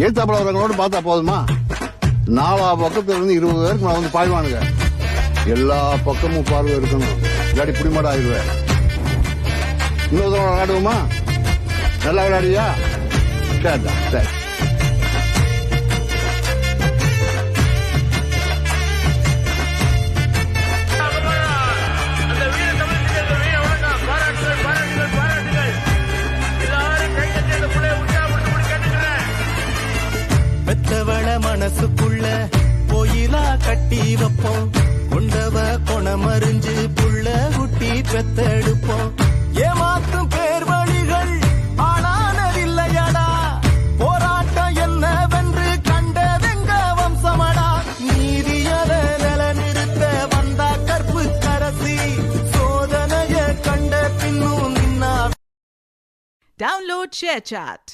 ஏத்தாப்புல வரவங்களோட பார்த்தா போதுமா? 4 பக்கத்துல இருந்து 20 பேருக்கு நான் வந்து பாய்வானுங்க. எல்லா பக்கமும் பார்வை இருக்கணும். இல்லாடி புடிமாட ஆயிடுவேன். இன்னொரு தடவை விளையாடுவோமா? நல்லா விளையாடுவியா? சரிதான், சரி. பெத்தவள மனசுக்குள்ள கோயிலா கட்டி வைப்போம். கொண்டவ கொணமறிஞ்சு புள்ள குட்டி பெத்தெடுப்போம். ஏமாத்தும் பேர் வழிகள் ஆளானதில்லையடா. போராட்டம் என்னவென்று கண்டதெங்க வம்சமடா. நீதியத நிலநிறுத்த வந்தா கற்பு கரசி. சோதனைய கண்ட பின்னும் நின்னா. Download ShareChat.